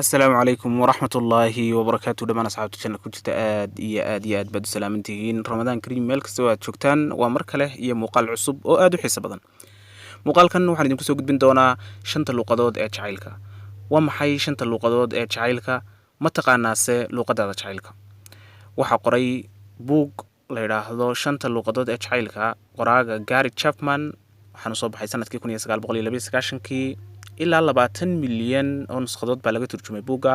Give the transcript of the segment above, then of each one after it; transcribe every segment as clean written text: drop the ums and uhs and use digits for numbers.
السلام عليكم ورحمة الله وبركاته دمان أصحابتي channel ku jirta aad baad u salaamantihiin Ramadan Kareem meel kasta oo aad joogtaan waa mar kale iyo muuqaal cusub oo aad u xiiso badan muuqaalkan waxaan idinku soo gudbin doonaa shanta luqadood ee jacaylka waa maxay shanta luqadood ee jacaylka ma taqaanaase luqadada jacaylka waxa qoray book la yiraahdo shanta luqadood ee jacaylka qoraaga Gary Chapman waxaanu soo baxay sanadkii 1992kii ilaa 20 milyan oo nusqadood baa laga turjumay buuga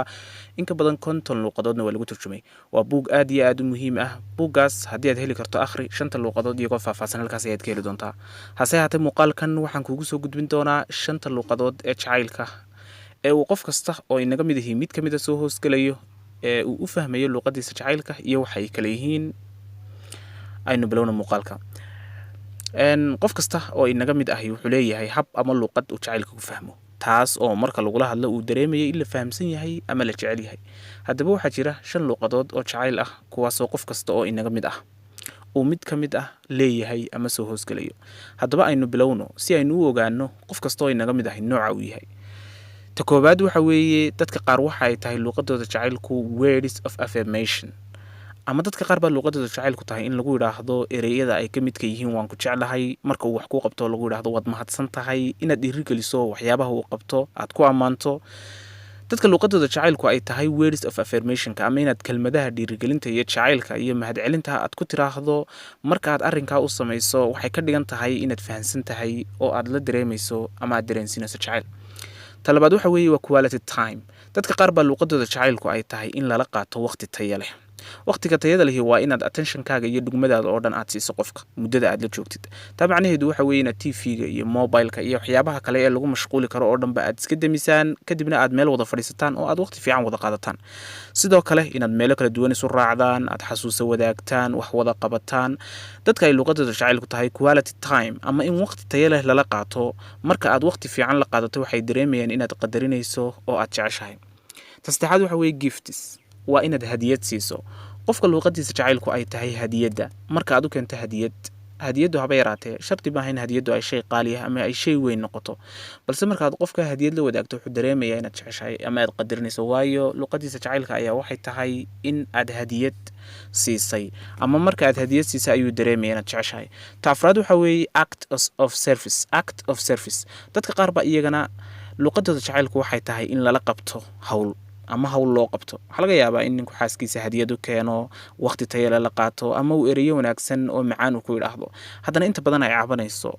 in ka badan 50 luqadoodna waa lagu turjumay waa buug aad iyo aad u muhiim ah buugaas haddii aad heli karto akhri shanta luqadood iyo faahfaahsan halkaas ayaad ka heli doontaa hase haatee muuqaalkan waxaan kuugu soo gudbin doonaa shanta luqadood ee jacaylka ee uu qof kasta oo inaga mid yahay mid kamid ah soo hoosgalayo ee uu u fahmayo luqadiisa jacaylka iyo waxa ay kala yihiin aynu bilowna muuqaalka qof kasta oo inaga mid ah wuxuu leeyahay hab ama luqad uu jacaylka ku fahmo taas oo marka lagu la hadlo uu dareemayo in la fahamsan yahay ama la jecel yahay haddaba waxaa jira shan luqadood oo jacayl ah kuwaas oo qof kasta oo inaga mid ah uu mid ka mid ah leeyahay ama soo hoosgalayo haddaba aynu bilowno si aynu u ogaano qof kasta oo inaga mid ah nooca uu yahay ta koobaad waxa weeye dadka qaar waxa ay tahay luqadooda jacaylku words of affirmation ama dadka qaar baa luqadooda jacaylku tahay in lagu yiraahdo ereyada ay ka midka yihiin waan ku jeclahay marka uu wax ku qabto lagu yiraahdo waad mahadsan tahay inaad dhiirigeliso waxyaabaha uu qabto aad ku amaanto dadka luqadooda jacaylku ay tahay words of affirmation ama inaad kelmadaha dhiirigelinta iyo jacaylka iyo mahadcelinta aad ku tiraahdo marka aad arrinkaa u samayso waxay ka dhigan tahay inaad fahansan tahay oo aad la dareemayso ama aad dareensinayso jacayl talabaad waxa weeye waa quality time dadka qaar baa luqadooda jacaylku ay tahay in lala qaato waqti tayo leh waqtiga tayada leh waa inaad attention-kaaga iyo dhugmadaada oo dhan aad siiso qofka muddada aad la joogtid tabacnaheedu waxa weeye inaad TV-ga iyo mobile-ka iyo waxyaabaha kale ee lagu mashquuli karo oo dhanba aad iska damisaan kadibna aad meel wada fadhiisataan oo aad waqti fiican wada qaadataan sidoo kale inaad meelo kala duwan isu raacdaan aad xasuuso wadaagtaan wax wada qabataan dadka ay luqadooda jacaylku tahay quality time ama in waqti tayo leh lala qaato marka aad waqti fiican la qaadato waxay dareemayaan inaad qadarinayso oo aad jeceshahay tasaddexaad waxa weeye gifts waa inaad hadiyad siiso qofka luqadiisa jacaylku ay tahay hadiyada marka aad u keento hadiyadu haba yaraatee sharti ma ahayn hadiyadu ay shay qaali ah ama ay shay weyn noqoto balse marka aad qofka hadiyad la wadaagto wuxuu dareemayaa inaad jeceshahay ama aad qadarinayso waayo luqadiisa jacaylka ayaa waxay tahay in aad hadiyad siisay ama marka aad hadiyad siisay ayuu dareemayaa inaad jeceshahay taafraad waxa weeye act of service dadka qaar ba iyagana luqadooda jacaylku waxay tahay in lala qabto hawl ama hawl loo qabto waxa laga yaabaa in ninku xaaskiisa hadiyad u keeno waqti tayo leh la qaato ama uu ereyo wanaagsan oo macaan uu ku yiraahdo haddana inta badan ay caabanayso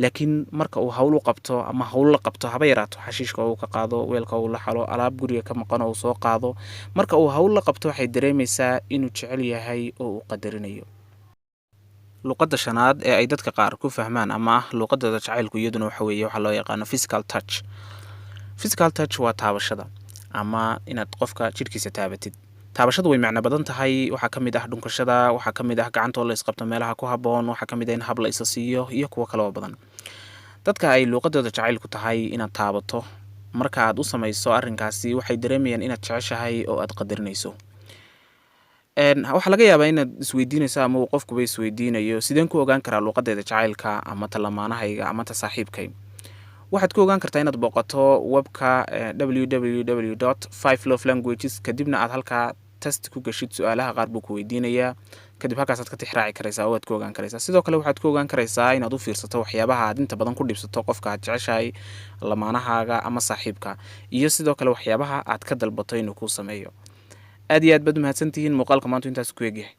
laakiin marka uu hawl u qabto ama hawl la qabto haba yaraato xashiishka uu ka qaado weelka uu la xalo alaab guriga ka maqan oo soo qaado marka uu hawl la qabto waxay dareemaysaa inuu jecel yahay oo uu qadarinayo luqadda shanaad ee ay dadka qaar ku fahmaan ama luqadooda jacaylku iyaduna waxa weeye waxa loo yaqaan physical touch waa taabashada ama inaad qofka jirkiisa taabatid taabashadu way macna badan tahay waxa kamid ah dhunkashada waxa kamid ah gacantoo la isqabto meelaha ku haboon waxa kamid ah in hab la isa siiyo iyo kuwa kale oo badan dadka ay luqadooda jacaylku tahay inaad taabato marka aad u samayso arrinkaasi waxay dareemayaan inaad jeceshahay oo aad qadarinayso waxa laga yaabaa inaad isweydiinayso ama uu qofkuba isweydiinayo sideen ku ogaan karaa luqadeeda jacaylka ama talamaanahayga ama ta saaxiibkay waxaad ku ogaan kartaa inaad booqato webka www.5lovelanguages kadibna aad halkaa test ku gashid su'aalaha qaar buu ku weydiinayaa kadib halkaasaad ka tixraaci karaysaa oo aad ku ogaan karaysaa sidoo kale waxaad ku ogaan karaysaa inaad u fiirsato waxyaabaha aad inta badan ku dhibsato qofka aad jeceshahay lamaanahaaga ama saaxiibka iyo sidoo kale waxyaabaha aad ka dalbato inuu kuu sameeyo aad iyo aad baad u mahadsantihiin muuqaalka maanta intaas ku eegyahay